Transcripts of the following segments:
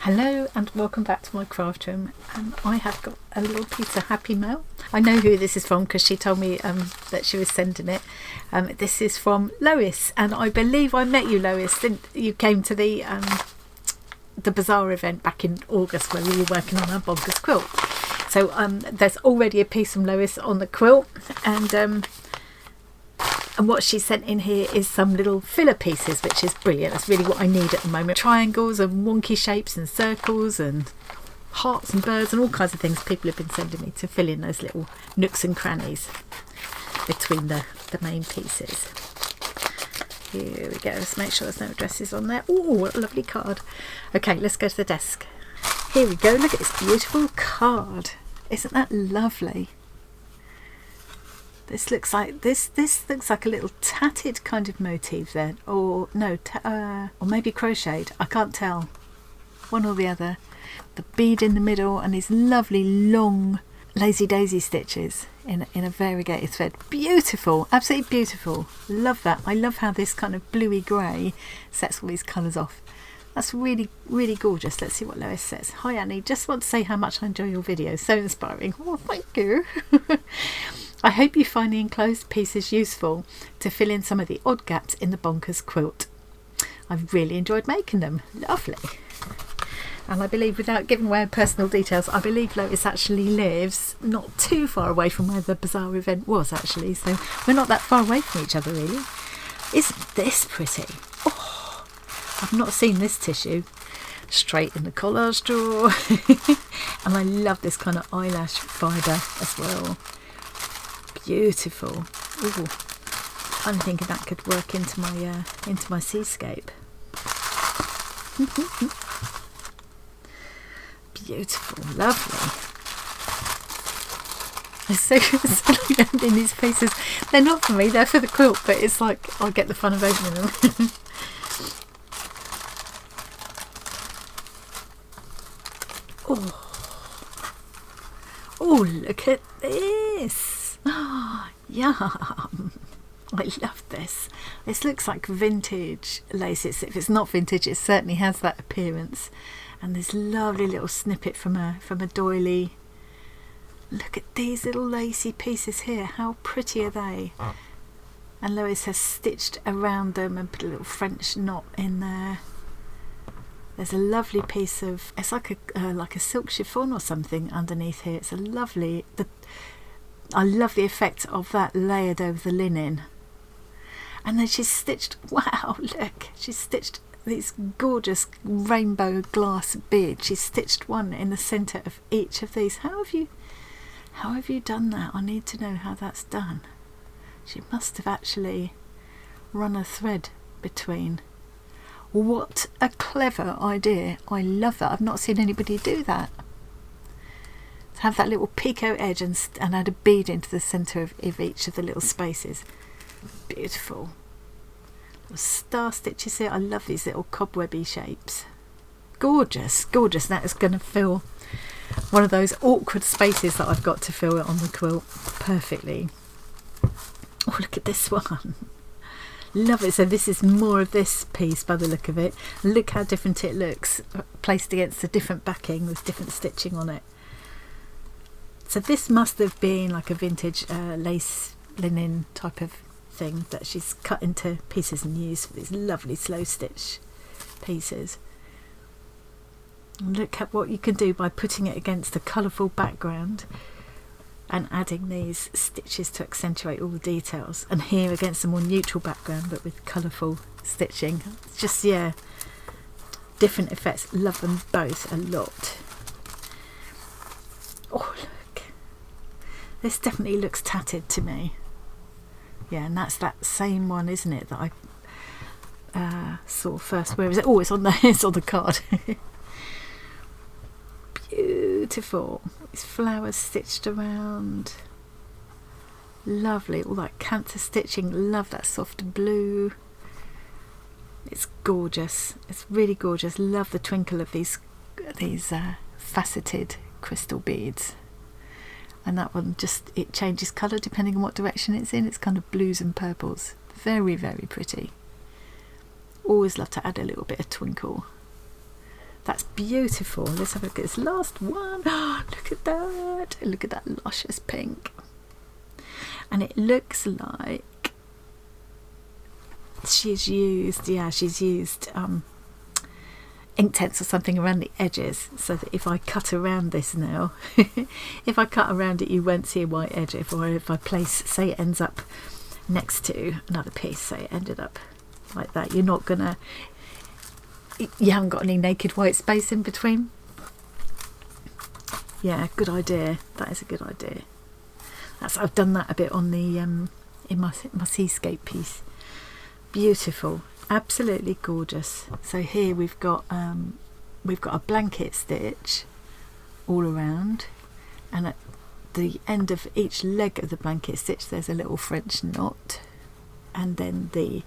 Hello and welcome back to my craft room, and I have got a little piece of happy mail. I know who this is from because she told me that she was sending it. This is from Lois, and I believe I met you, Lois. You came to the bazaar event back in August where we were working on our Bonkers Quilt. So there's already a piece from Lois on the quilt, and what she sent in here is some little filler pieces, which is brilliant. That's really what I need at the moment. Triangles and wonky shapes and circles and hearts and birds and all kinds of things people have been sending me to fill in those little nooks and crannies between the main pieces. Here we go. Let's make sure there's no addresses on there. Oh, what a lovely card. Okay, let's go to the desk. Here we go. Look at this beautiful card. Isn't that lovely? This looks like looks like a little tatted kind of motif there, or no, or maybe crocheted. I can't tell. One or the other. The bead in the middle and these lovely long lazy daisy stitches in a variegated thread. Beautiful, absolutely beautiful. Love that. I love how this kind of bluey grey sets all these colours off. That's really, really gorgeous. Let's see what Lois says. Hi Annie, just want to say how much I enjoy your videos. So inspiring. Oh, thank you. I hope you find the enclosed pieces useful to fill in some of the odd gaps in the Bonkers Quilt. I've really enjoyed making them. Lovely. And I believe, without giving away personal details, I believe Lois actually lives not too far away from where the bazaar event was, actually. So we're not that far away from each other, really. Isn't this pretty? Oh, I've not seen this tissue. Straight in the collage drawer. And I love this kind of eyelash fibre as well. Beautiful. Ooh, I'm thinking that could work into my seascape. Beautiful, lovely. It's so good in these pieces. They're not for me, they're for the quilt, but it's like I'll get the fun of opening them. Oh, look at this. Oh, yum. I love this. This looks like vintage lace. If it's not vintage, it certainly has that appearance. And this lovely little snippet from a doily. Look at these little lacy pieces here. How pretty are they? And Lois has stitched around them and put a little French knot in there. There's a lovely piece of, it's like a silk chiffon or something underneath here. It's a lovely, I love the effect of that layered over the linen. And then she's stitched, wow, look, she's stitched these gorgeous rainbow glass beads. She's stitched one in the centre of each of these. How have you done that? I need to know how that's done. She must have actually run a thread between. What a clever idea. I love that. I've not seen anybody do that. To have that little picot edge and add a bead into the centre of each of the little spaces. Beautiful. Little star stitches here. I love these little cobwebby shapes. Gorgeous, gorgeous. That is going to fill one of those awkward spaces that I've got to fill on the quilt perfectly. Oh, look at this one. Love it. So this is more of this piece by the look of it. Look how different it looks placed against a different backing with different stitching on it. So this must have been like a vintage lace linen type of thing that she's cut into pieces and used for these lovely slow stitch pieces. And look at what you can do by putting it against a colourful background and adding these stitches to accentuate all the details, and here against a more neutral background but with colourful stitching. It's just, yeah, different effects. Love them both a lot. Oh, look, this definitely looks tatted to me. Yeah, and that's that same one, isn't it, that I saw first. Where is it? Oh, it's on the card. Beautiful. These flowers stitched around. Lovely. All that canter stitching. Love that soft blue. It's gorgeous. It's really gorgeous. Love the twinkle of these faceted crystal beads. And that one just, it changes colour depending on what direction it's in. It's kind of blues and purples. Very, very pretty. Always love to add a little bit of twinkle. That's beautiful. Let's have a look at this last one. Oh, look at that. Look at that luscious pink. And it looks like she's used Inktense or something around the edges, so that if I cut around this now, if I cut around it, you won't see a white edge. Or if I place, say it ends up next to another piece, say it ended up like that, you haven't got any naked white space in between. Yeah, good idea. That is a good idea. I've done that a bit on the in my seascape piece. Beautiful, absolutely gorgeous. So here we've got a blanket stitch all around, and at the end of each leg of the blanket stitch there's a little French knot, and then the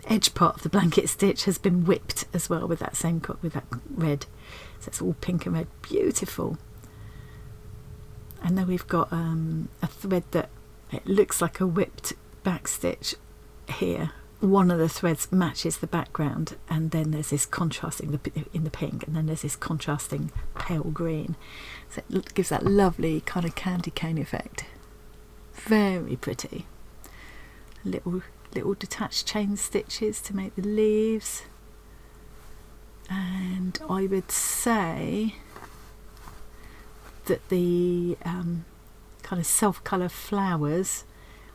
edge part of the blanket stitch has been whipped as well with that same with that red, so it's all pink and red. Beautiful. And then we've got a thread that it looks like a whipped back stitch here. One of the threads matches the background, and then there's this contrasting in the pink, and then there's this contrasting pale green, so it gives that lovely kind of candy cane effect. Very pretty. Little detached chain stitches to make the leaves, and I would say that the kind of self-colour flowers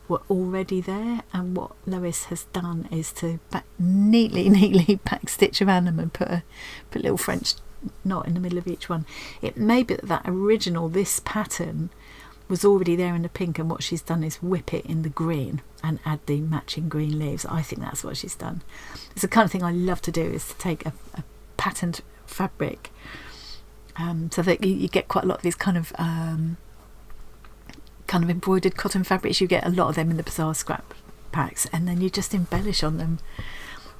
were already there, and what Lois has done is to neatly back stitch around them and put a little French knot in the middle of each one. It may be that this pattern was already there in the pink, and what she's done is whip it in the green and add the matching green leaves. I think that's what she's done. It's the kind of thing I love to do, is to take a patterned fabric, so that you get quite a lot of these kind of embroidered cotton fabrics. You get a lot of them in the Bazaar scrap packs, and then you just embellish on them.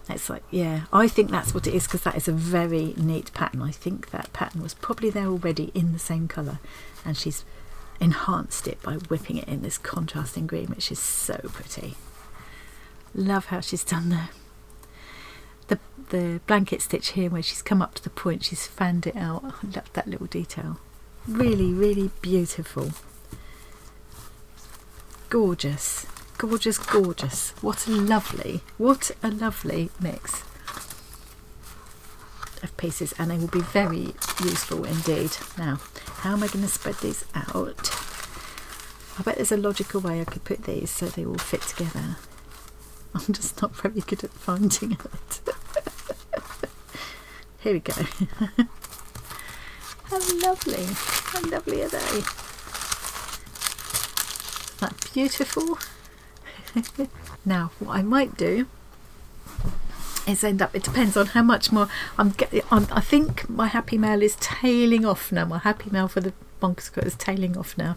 It's like, yeah, I think that's what it is, because that is a very neat pattern. I think that pattern was probably there already in the same colour, and she's enhanced it by whipping it in this contrasting green, which is so pretty. Love how she's done the blanket stitch here, where she's come up to the point, she's fanned it out. I love that little detail. Really, really beautiful. Gorgeous, gorgeous, gorgeous. What a lovely mix of pieces, and they will be very useful indeed. Now, how am I going to spread these out? I bet there's a logical way I could put these so they all fit together. I'm just not very good at finding it. Here we go. How lovely are they? Isn't that beautiful? Now, what I might do is it depends on how much more I think my happy mail is tailing off now. My happy mail for the Bonkers Quilt is tailing off now,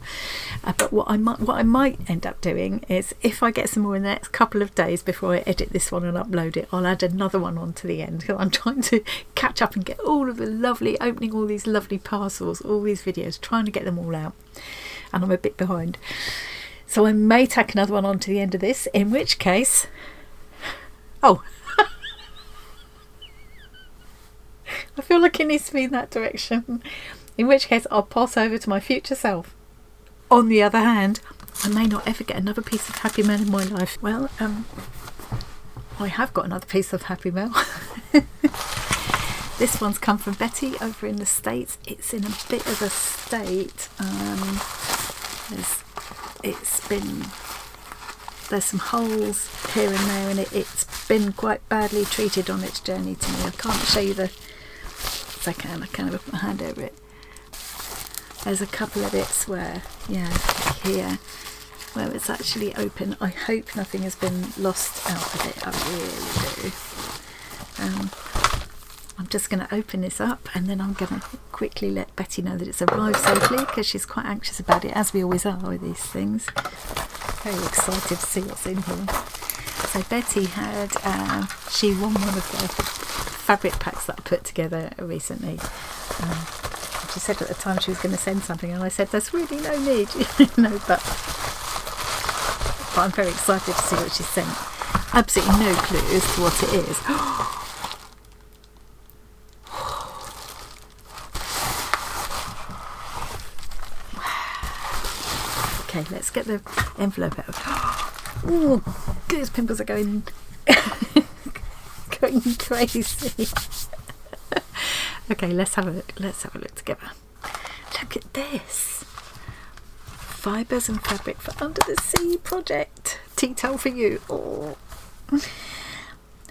but what I might end up doing is, if I get some more in the next couple of days before I edit this one and upload it, I'll add another one on to the end, because I'm trying to catch up and get all of the lovely, opening all these lovely parcels, all these videos, trying to get them all out, and I'm a bit behind. So I may tack another one on to the end of this, in which case, I feel like it needs to be in that direction. In which case I'll pass over to my future self. On the other hand, I may not ever get another piece of happy mail in my life. Well, I have got another piece of happy mail. This one's come from Betty over in the States. It's in a bit of a state. There's some holes here and there, and it's been quite badly treated on its journey to me. I can't show you I can put my hand over it. There's a couple of bits where, here, where it's actually open. I hope nothing has been lost out of it. I really do. I'm just going to open this up, and then I'm going to quickly let Betty know that it's arrived safely, because she's quite anxious about it, as we always are with these things. Very excited to see what's in here. So Betty she won one of the fabric packs that I put together recently. She said at the time she was going to send something, and I said there's really no need, but I'm very excited to see what she sent. Absolutely no clue as to what it is. Okay, let's get the envelope out. Oh, goose pimples are going going crazy. Okay, let's have a look. Let's have a look together. Look at this. Fibres and fabric for Under the Sea project. Tea towel for you. Oh,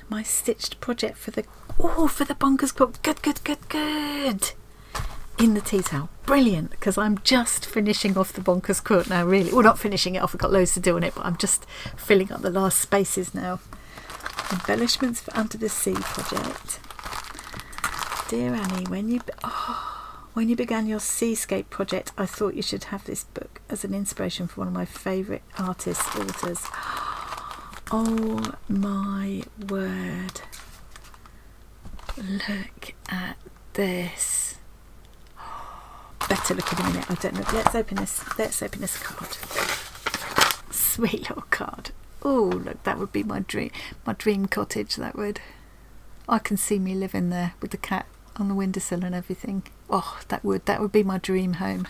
my stitched project for the Bonkers Quilt. Good. In the tea towel. Brilliant, because I'm just finishing off the Bonkers Quilt now, really. Well, not finishing it off, I've got loads to do on it, but I'm just filling up the last spaces now. Embellishments for Under the Sea project. Dear Annie, when you began your seascape project, I thought you should have this book as an inspiration for one of my favourite authors. Oh my word. Look at this. Better look in a minute. I don't know. Let's open this card. Sweet little card. Oh, look, that would be my dream cottage, that would. I can see me living there with the cat on the windowsill and everything. Oh, that would be my dream home.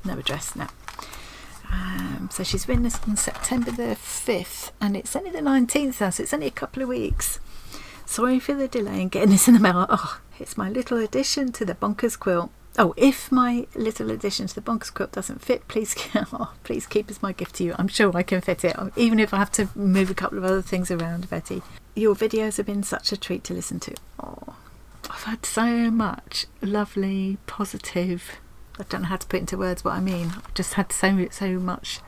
No address, no. So she's written this on September the 5th, and it's only the 19th now, so it's only a couple of weeks. Sorry for the delay in getting this in the mail. Oh, it's my little addition to the Bonkers Quilt. Oh, if my little addition to the Bonkers Quilt doesn't fit, please keep as my gift to you. I'm sure I can fit it, even if I have to move a couple of other things around, Betty. Your videos have been such a treat to listen to. Oh, I've had so much lovely, positive, I don't know how to put into words what I mean. I've just had so much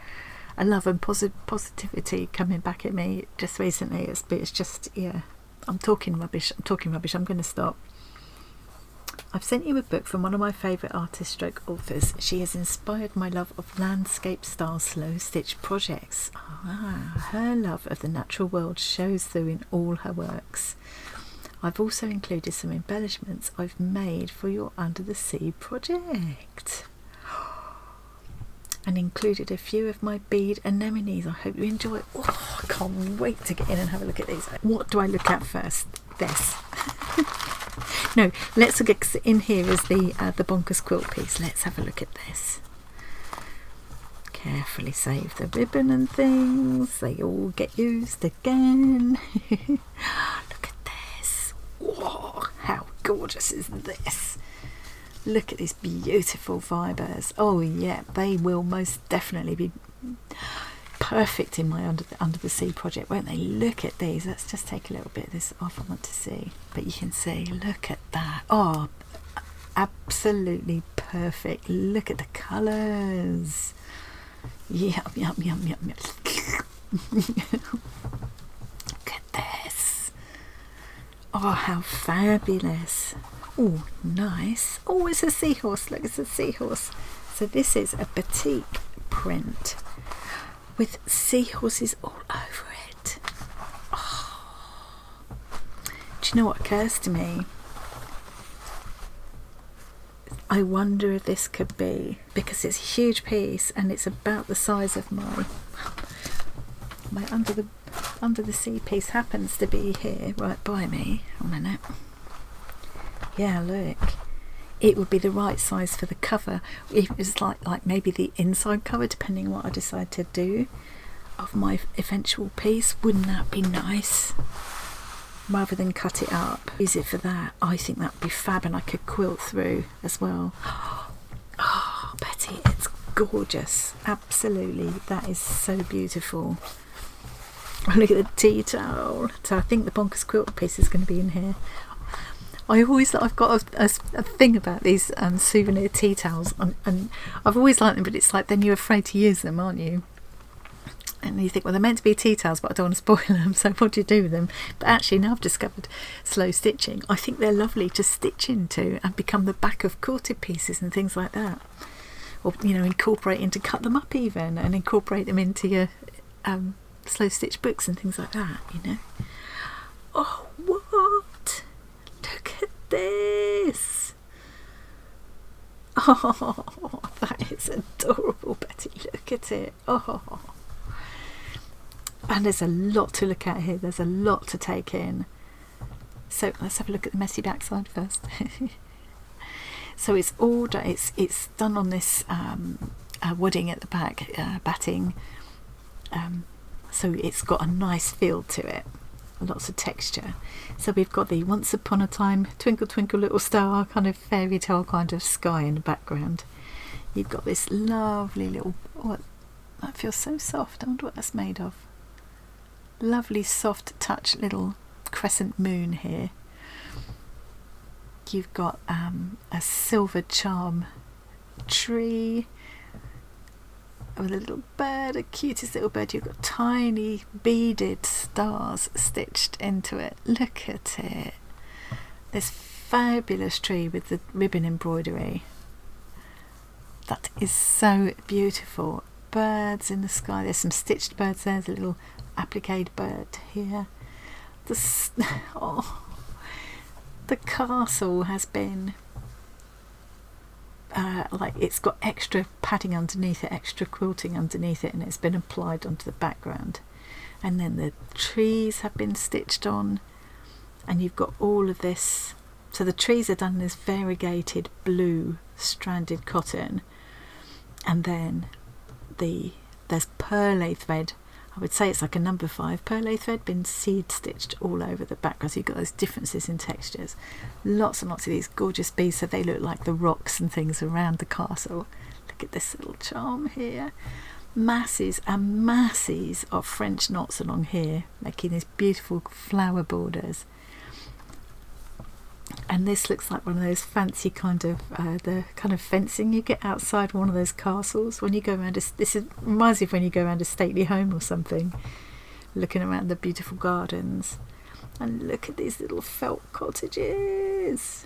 love and positivity coming back at me just recently. It's just, yeah, I'm talking rubbish. I'm going to stop. I've sent you a book from one of my favourite artist/authors. She has inspired my love of landscape style slow stitch projects. Her love of the natural world shows through in all her works. I've also included some embellishments I've made for your Under the Sea project. And included a few of my bead anemones. I hope you enjoy it. Oh, I can't wait to get in and have a look at these. What do I look at first? This. No, let's look at, in here is the Bonkers Quilt piece. Let's have a look at this. Carefully save the ribbon and things. They all get used again. Look at this. Whoa, how gorgeous is this? Look at these beautiful fibres. Oh yeah, they will most definitely be perfect in my Under the Sea project, won't they? Look at these. Let's just take a little bit of this off. I want to see, but you can see, look at that. Oh, absolutely perfect. Look at the colours. Yum. Look at this. Oh, how fabulous. Oh, nice. Oh, it's a seahorse. Look, it's a seahorse. So this is a batik print with seahorses all over it. Oh. Do you know what occurs to me? I wonder if this could be, because it's a huge piece and it's about the size of my Under the Sea piece happens to be here right by me. A minute. Yeah, look. It would be the right size for the cover. It was like maybe the inside cover, depending on what I decide to do of my eventual piece. Wouldn't that be nice? Rather than cut it up, use it for that. I think that would be fab, and I could quilt through as well. Oh, Betty, it's gorgeous. Absolutely, that is so beautiful. Look at the tea towel. So I think the Bonkers Quilt piece is going to be in here. I've got a thing about these souvenir tea towels, and I've always liked them, but it's like then you're afraid to use them, aren't you? And you think, well, they're meant to be tea towels, but I don't want to spoil them, so what do you do with them? But actually, now I've discovered slow stitching. I think they're lovely to stitch into and become the back of quilted pieces and things like that. Or, you know, incorporate into, cut them up even, and incorporate them into your slow stitch books and things like that, you know. Oh, what? Look at this. Oh, that is adorable, Betty. Look at it. Oh. And there's a lot to look at here. There's a lot to take in. So let's have a look at the messy backside first. So it's all done. It's done on this wooding at the back, batting, so it's got a nice feel to it, lots of texture. So we've got the Once Upon a Time, Twinkle Twinkle Little Star kind of fairy tale kind of sky in the background. You've got this lovely little, oh, that feels so soft. I wonder what that's made of. Lovely soft touch little crescent moon here. You've got a silver charm tree with a little bird, a cutest little bird. You've got tiny beaded stars stitched into it. Look at it. This fabulous tree with the ribbon embroidery. That is so beautiful. Birds in the sky. There's some stitched birds there. There's a little appliqued bird here. The castle has been like, it's got extra padding underneath it, extra quilting underneath it, and it's been applied onto the background. And then the trees have been stitched on, and you've got all of this. So the trees are done in this variegated blue stranded cotton, and then there's perle thread. I would say it's like a number 5 perle thread, been seed stitched all over the background. So you've got those differences in textures. Lots and lots of these gorgeous beads, so they look like the rocks and things around the castle. Look at this little charm here. Masses and masses of French knots along here, making these beautiful flower borders. And this looks like one of those fancy kind of the kind of fencing you get outside one of those castles when you go around. Reminds me of when you go around a stately home or something, looking around the beautiful gardens. And look at these little felt cottages.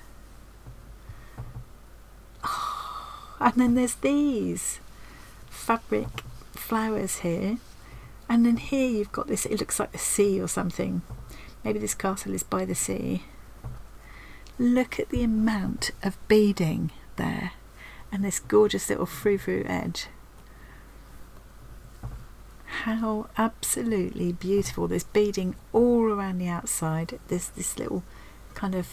Oh, and then there's these fabric flowers here, and then here you've got this. It looks like the sea or something. Maybe this castle is by the sea. Look at the amount of beading there, and this gorgeous little frou-frou edge. How absolutely beautiful. There's beading all around the outside. There's this little kind of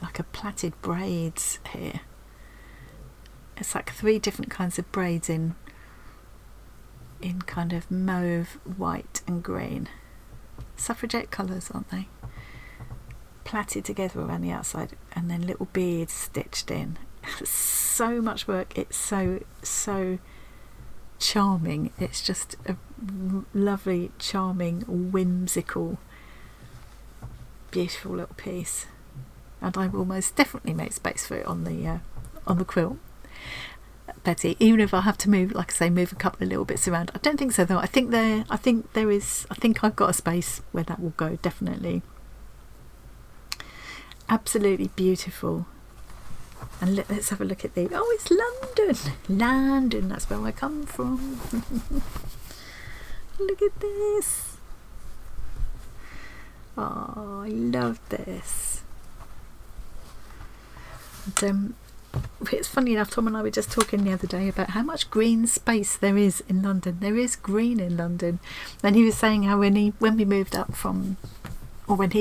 like a plaited braids here. It's like 3 different kinds of braids in kind of mauve, white and green. Suffragette colours, aren't they? Plaited together around the outside, and then little beads stitched in. So much work. It's so charming. It's just a lovely, charming, whimsical, beautiful little piece, and I will most definitely make space for it on the quilt, Betty, even if I have to move, like I say, move a couple of little bits around. I don't think so though. I think I've got a space where that will go, definitely. Absolutely beautiful. And let's have a look at the. Oh, it's London. That's where I come from. Look at this. Oh, I love this. And, it's funny enough, Tom and I were just talking the other day about how much green space there is in London. There is green in London, and he was saying how when he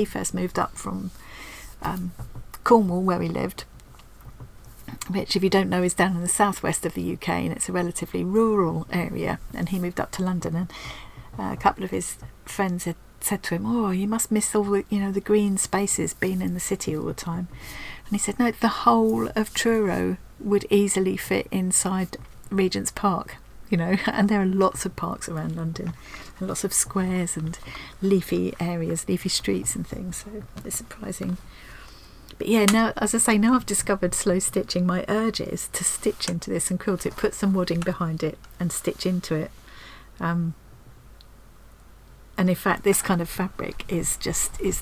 first moved up from Cornwall, where he lived, which, if you don't know, is down in the southwest of the UK, and it's a relatively rural area, and he moved up to London, and a couple of his friends had said to him, "Oh, you must miss all the green spaces being in the city all the time." And he said, "No, the whole of Truro would easily fit inside Regent's Park, and there are lots of parks around London, and lots of squares and leafy areas, leafy streets and things, so it's surprising." But yeah, now, as I say, now I've discovered slow stitching. My urge is to stitch into this and quilt it, put some wadding behind it and stitch into it. And in fact, this kind of fabric is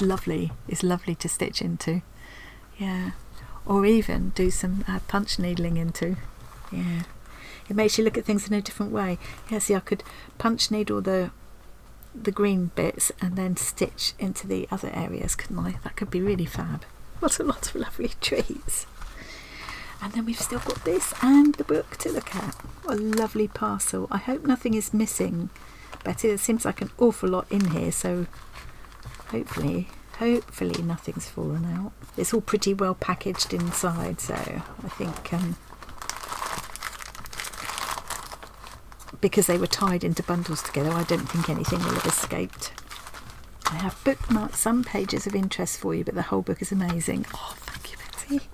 lovely. It's lovely to stitch into. Yeah. Or even do some punch needling into. Yeah. It makes you look at things in a different way. Yeah, see, I could punch needle the green bits and then stitch into the other areas, couldn't I? That could be really fab. What a lot of lovely trees. And then we've still got this and the book to look at. What a lovely parcel. I hope nothing is missing, Betty. There seems like an awful lot in here, so hopefully nothing's fallen out. It's all pretty well packaged inside, so I think because they were tied into bundles together, I don't think anything will have escaped. I have bookmarked some pages of interest for you, but the whole book is amazing. Oh, thank you, Betty.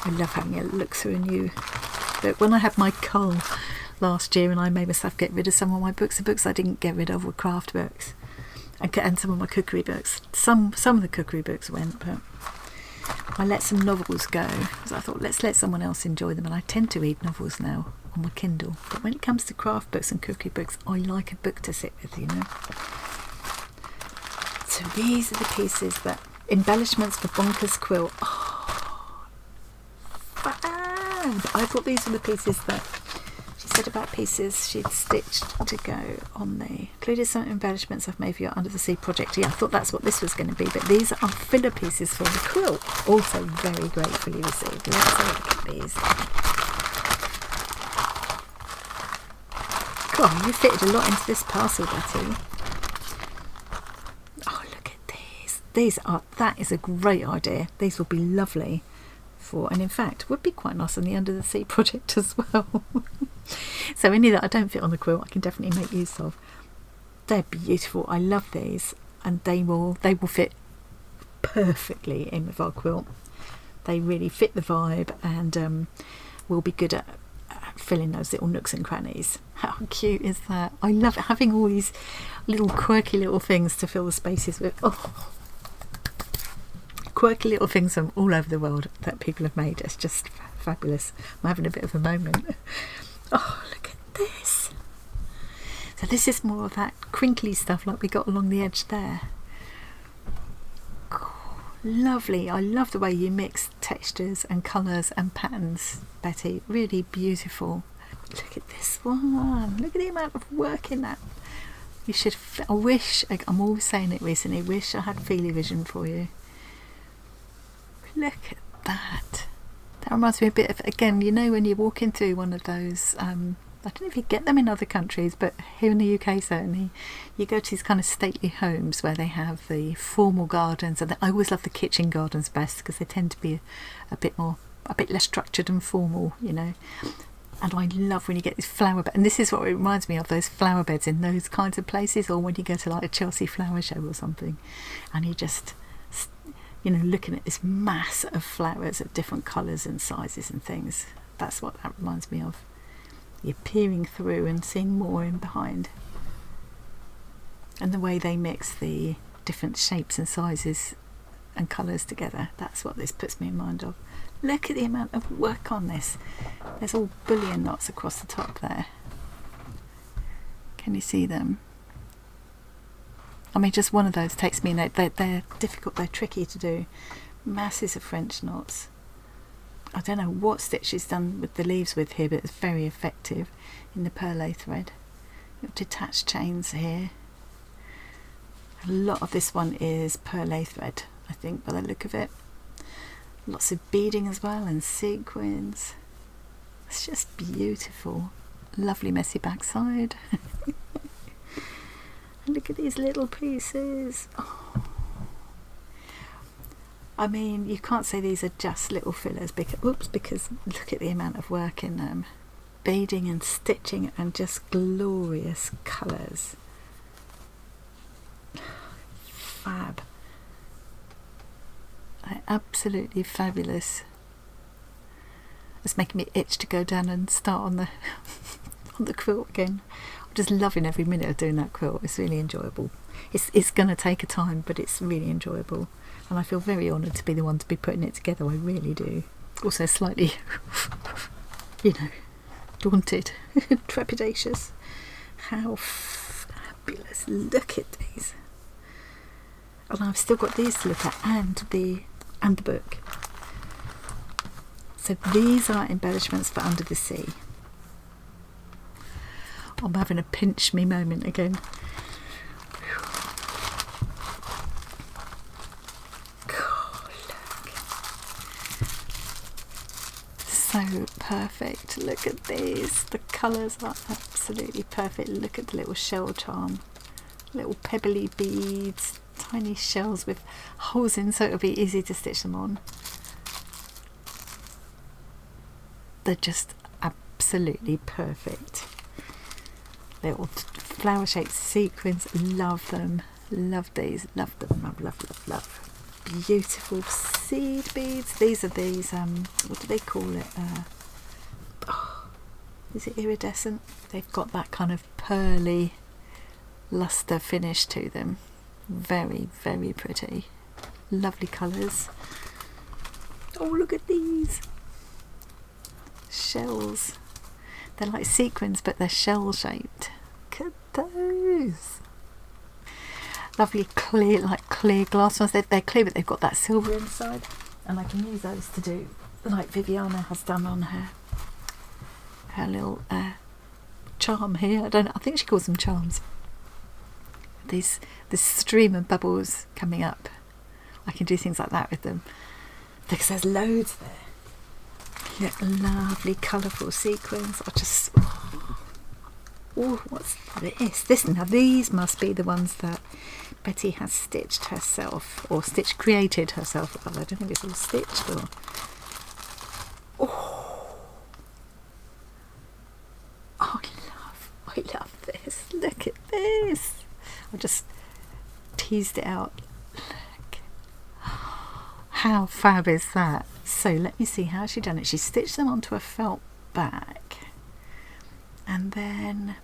I love having a look through a new book. When I had my cull last year and I made myself get rid of some of my books, the books I didn't get rid of were craft books and some of my cookery books. Some of the cookery books went, but I let some novels go because I thought, let's let someone else enjoy them. And I tend to read novels now on my Kindle, but when it comes to craft books and cookery books, I like a book to sit with, you know. So these are the pieces that embellishments for Bonkers Quilt. Oh, fab! I thought these were the pieces that she said about pieces she'd stitched to go on the included some embellishments I've made for your Under the Sea project. Yeah, I thought that's what this was going to be, but these are filler pieces for the quilt. Also very gratefully received. Let's have a look at these. God, you fitted a lot into this parcel, Betty. That is a great idea. These will be lovely for, and in fact would be quite nice on the Under the Sea project as well. So any that I don't fit on the quilt, I can definitely make use of. They're beautiful. I love these, and they will fit perfectly in with our quilt. They really fit the vibe, and will be good at filling those little nooks and crannies. How cute is that? I love having all these little quirky little things to fill the spaces with. Oh, quirky little things from all over the world that people have made. It's just fabulous. I'm having a bit of a moment. Oh, look at this. So this is more of that crinkly stuff like we got along the edge there. Oh, lovely. I love the way you mix textures and colours and patterns, Betty. Really beautiful. Look at this one. Look at the amount of work in that. You should. I wish, I'm always saying it recently, wish I had Feely Vision for you. Look at that. That reminds me a bit of, again, you know, when you're walking through one of those, I don't know if you get them in other countries, but here in the UK certainly, you go to these kind of stately homes where they have the formal gardens, and I always love the kitchen gardens best because they tend to be a bit less structured and formal, you know. And I love when you get these flower beds, and this is what it reminds me of, those flower beds in those kinds of places, or when you go to like a Chelsea flower show or something, and you just, you know, looking at this mass of flowers of different colours and sizes and things. That's what that reminds me of. You're peering through and seeing more in behind. And the way they mix the different shapes and sizes and colours together, that's what this puts me in mind of. Look at the amount of work on this. There's all bullion knots across the top there. Can you see them? I mean, just one of those takes me a note. They're difficult, they're tricky to do. Masses of French knots. I don't know what stitch she's done with the leaves with here, but it's very effective in the perlé thread. Detached chains here. A lot of this one is perlé thread, I think, by the look of it. Lots of beading as well and sequins. It's just beautiful. Lovely messy backside. Look at these little pieces. Oh. I mean, you can't say these are just little fillers because look at the amount of work in them. Beading and stitching and just glorious colours. Fab. They're absolutely fabulous. It's making me itch to go down and start on the on the quilt again. I'm just loving every minute of doing that quilt. It's really enjoyable. It's going to take a time, but it's really enjoyable. And I feel very honoured to be the one to be putting it together. I really do. Also slightly, you know, daunted, trepidatious. How fabulous. Look at these. And I've still got these to look at, and the book. So these are embellishments for Under the Sea. I'm having a pinch me moment again. God, look. So perfect. Look at these. The colours are absolutely perfect. Look at the little shell charm. Little pebbly beads. Tiny shells with holes in so it'll be easy to stitch them on. They're just absolutely perfect. little flower shaped sequins. Love them. Love these. Love them. Love, love, love, love. Beautiful seed beads. These are these, what do they call it? Is it iridescent? They've got that kind of pearly luster finish to them. Very, very pretty. Lovely colours. Oh, look at these shells. They're like sequins, but they're shell shaped. Look at those. Lovely clear, like clear glass ones. They're clear, but they've got that silver inside, and I can use those to do like Viviana has done on her little charm here. I think she calls them charms. This stream of bubbles coming up. I can do things like that with them because there's loads there. Yeah, lovely colourful sequins. Oh, what's this? Now these must be the ones that Betty has stitched herself, or created herself. I don't think it's all stitched. Or I love this. Look at this. I just teased it out. Look. How fab is that? So let me see how she done it. She stitched them onto a felt back, and then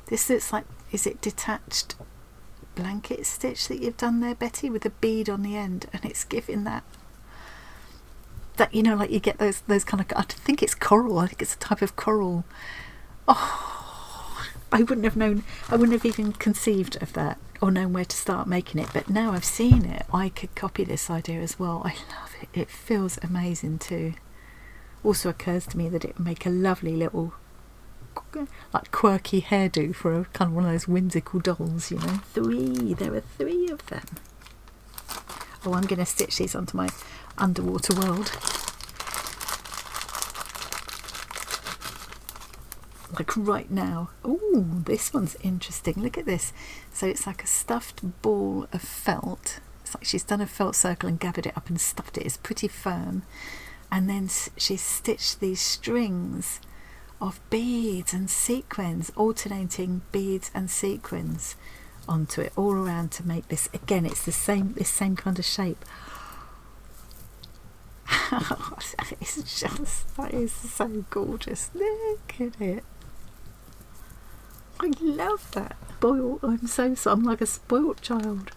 this looks like, is it detached blanket stitch that you've done there, Betty, with a bead on the end, and it's giving that you know, like you get those kind of, I think it's coral. I think it's a type of coral. Oh, I wouldn't have known. I wouldn't have even conceived of that or known where to start making it. But now I've seen it, I could copy this idea as well. I love it. It feels amazing too. Also occurs to me that it would make a lovely little, like, quirky hairdo for a kind of one of those whimsical dolls, you know. There are 3 of them. Oh, I'm going to stitch these onto my underwater world. Like right now. Oh, this one's interesting. Look at this. So it's like a stuffed ball of felt. It's like she's done a felt circle and gathered it up and stuffed it. It's pretty firm. And then she's stitched these strings of beads and sequins, alternating beads and sequins onto it all around to make this. Again, it's this same kind of shape. It's just, that is so gorgeous. Look at it. I love that. I'm like a spoilt child,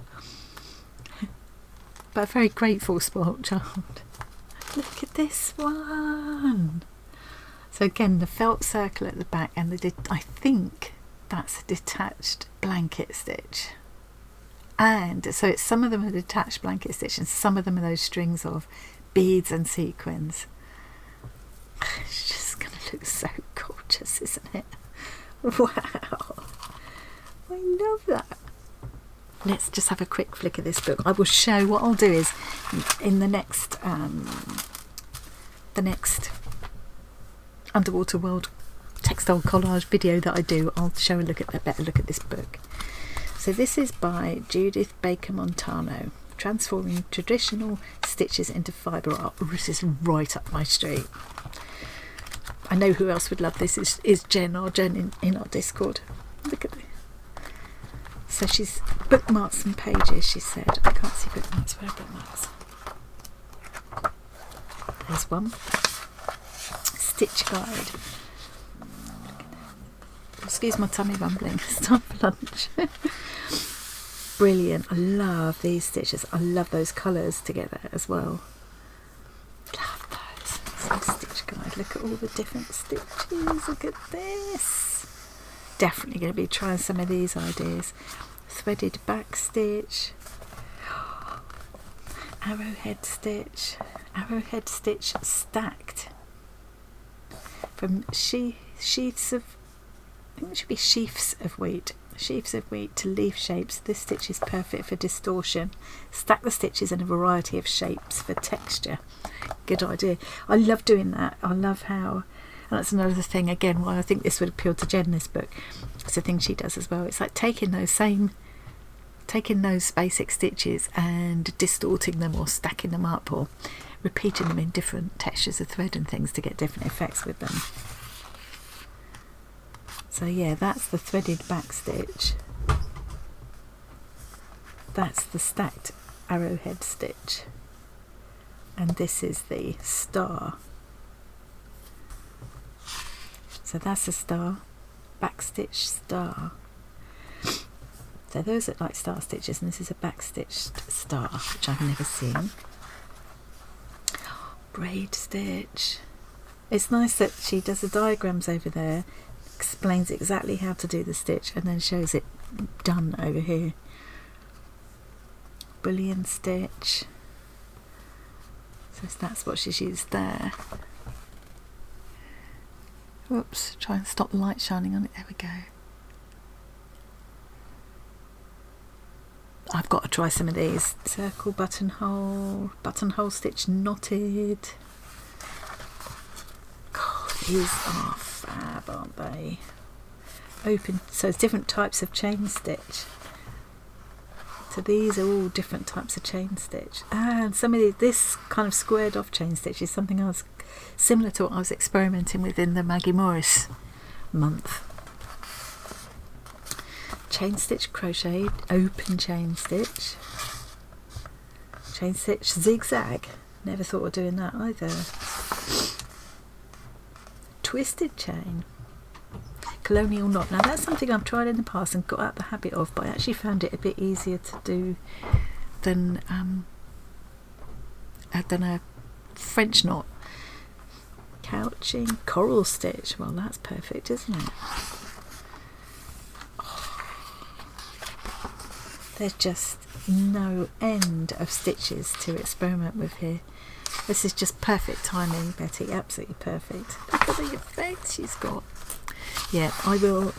but a very grateful spoilt child. Look at this one. So again, the felt circle at the back, and I think that's a detached blanket stitch. And so some of them are detached blanket stitch, and some of them are those strings of beads and sequins. It's just going to look so gorgeous, isn't it? Wow, I love that. Let's just have a quick flick of this book. I will show what I'll do is in the next Underwater World textile collage video that I do, I'll show a better look at this book. So this is by Judith Baker Montano, Transforming Traditional Stitches into Fibre Art. This is right up my street. I know who else would love this is Jen, in our Discord. Look at this. So she's bookmarked some pages, she said. I can't see bookmarks. Where are bookmarks? There's one. Stitch guide. Excuse my tummy rumbling. It's time for lunch. Brilliant. I love these stitches. I love those colours together as well. Love those. So stitch guide. Look at all the different stitches. Look at this. Definitely going to be trying some of these ideas. Threaded back stitch. Arrowhead stitch. Arrowhead stitch stacked. From sheaths of, I think it should be sheaths of wheat. Sheaths of wheat to leaf shapes. This stitch is perfect for distortion. Stack the stitches in a variety of shapes for texture. Good idea. I love doing that. I love how, and that's another thing again why I think this would appeal to Jen, this book. It's a thing she does as well. It's like taking those basic stitches and distorting them or stacking them up or repeating them in different textures of thread and things to get different effects with them. So yeah, that's the threaded back stitch. That's the stacked arrowhead stitch. And this is the star. So that's a star, back stitch star. So those look like star stitches, and this is a back stitched star, which I've never seen. Braid stitch. It's nice that she does the diagrams over there, explains exactly how to do the stitch, and then shows it done over here. Bullion stitch. So that's what she's used there. Whoops, try and stop the light shining on it. There we go. I've got to try some of these. Circle buttonhole, buttonhole stitch knotted. God, these are fab, aren't they? Open, so it's different types of chain stitch. So these are all different types of chain stitch. And some of this kind of squared off chain stitch is something else similar to what I was experimenting with in the Maggie Morris month. Chain stitch crochet, open chain stitch zigzag, never thought of doing that either. Twisted chain, colonial knot. Now that's something I've tried in the past and got out the habit of, but I actually found it a bit easier to do than a French knot. Couching, coral stitch, well that's perfect, isn't it? There's just no end of stitches to experiment with here. This is just perfect timing, Betty, absolutely perfect. Look at the effect she's got. Yeah, I will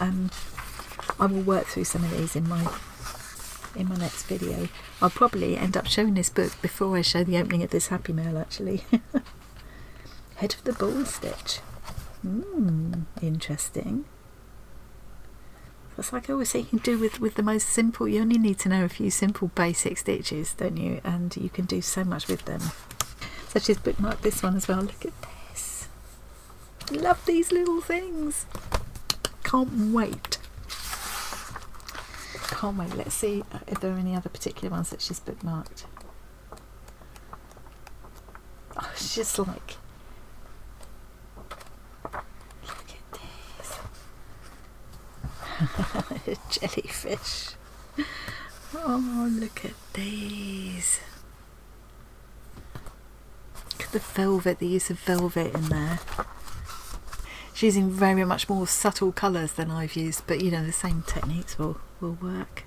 work through some of these in my next video. I'll probably end up showing this book before I show the opening of this Happy Mail, actually. Head of the ball stitch. Interesting. It's like I always say, you can do with the most simple. You only need to know a few simple basic stitches, don't you? And you can do so much with them. So she's bookmarked this one as well. Look at this. I love these little things. Can't wait. Can't wait. Let's see if there are any other particular ones that she's bookmarked. Oh, it's just like, look at these. Jellyfish. Oh, look at these. Look at the velvet, the use of velvet in there. She's using very much more subtle colours than I've used, but you know, the same techniques will work.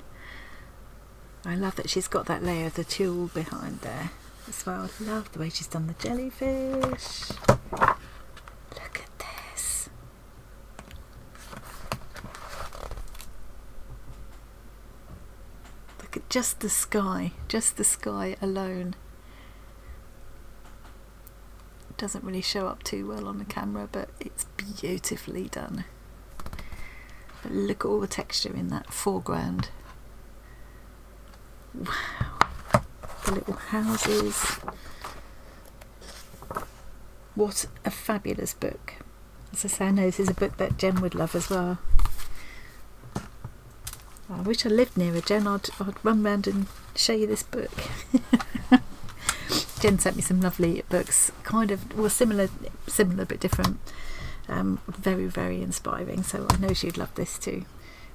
I love that she's got that layer of the tulle behind there as well. I love the way she's done the jellyfish. Look at this. Look at just the sky alone. Doesn't really show up too well on the camera, but it's beautifully done. But look at all the texture in that foreground. Wow, the little houses. What a fabulous book. As I say, I know this is a book that Jen would love as well. I wish I lived near her, Jen. I'd run round and show you this book. Jen sent me some lovely books, kind of, well, similar but different. Very, very inspiring. So I know she'd love this too.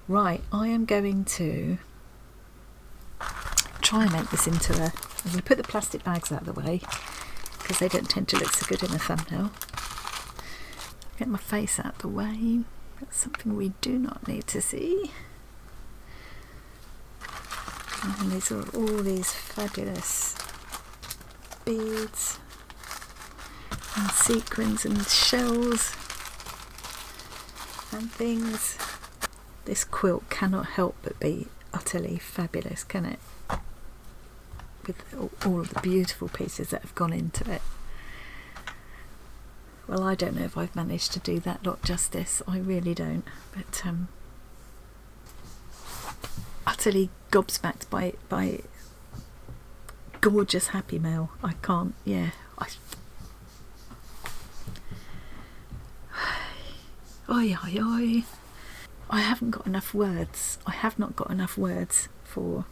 Right, I am going to try and make this into I'm going to put the plastic bags out of the way because they don't tend to look so good in a thumbnail. Get my face out of the way. That's something we do not need to see. And these are all these fabulous beads and sequins and shells and things. This quilt cannot help but be utterly fabulous, can it? With all of the beautiful pieces that have gone into it. Well, I don't know if I've managed to do that lot justice. I really don't. But utterly gobsmacked by gorgeous Happy Mail. I can't, yeah. Oi, oi, oi. I haven't got enough words. I have not got enough words for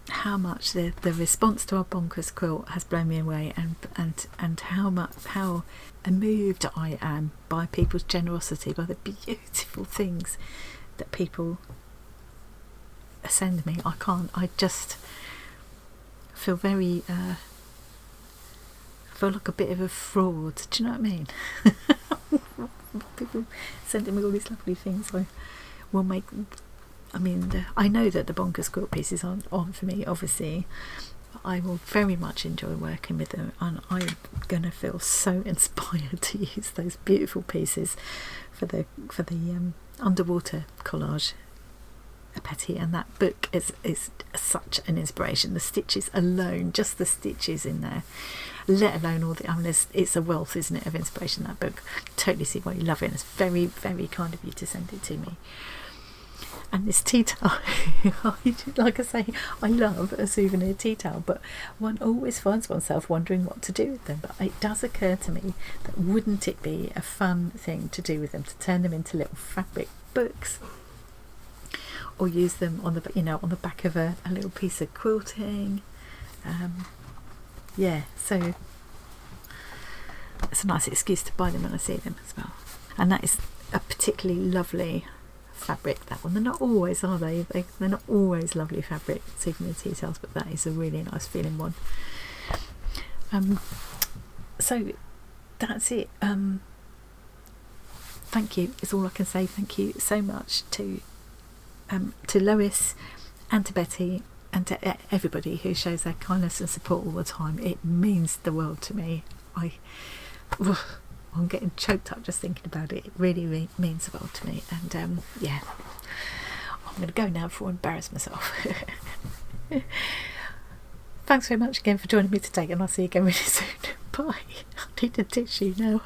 how much the response to our Bonkers quilt has blown me away, and how moved I am by people's generosity, by the beautiful things that people send me. I just feel very feel like a bit of a fraud. Do you know what I mean? People sending me all these lovely things. I will make. I mean, I know that the Bonkers quilt pieces aren't on for me, obviously. But I will very much enjoy working with them, and I'm going to feel so inspired to use those beautiful pieces for the underwater collage, Bettie. And that book is such an inspiration. The stitches alone, just the stitches in there, let alone all the. I mean, it's a wealth, isn't it, of inspiration, that book. Totally see why you love it, and it's very, very kind of you to send it to me. And this tea towel, like I say, I love a souvenir tea towel, but one always finds oneself wondering what to do with them. But it does occur to me that wouldn't it be a fun thing to do with them, to turn them into little fabric books, or use them on the back of a little piece of quilting. Yeah, so it's a nice excuse to buy them when I see them as well. And that is a particularly lovely fabric, that one. They're not always, are they? They're not always lovely fabric, souvenir tea towels, but that is a really nice feeling one. So that's it. Thank you is all I can say. Thank you so much to Lois and to Betty and to everybody who shows their kindness and support all the time. It means the world to me. I'm getting choked up just thinking about it. It really means the world to me. And yeah, I'm going to go now before I embarrass myself. Thanks very much again for joining me today, and I'll see you again really soon. Bye. I need a tissue now.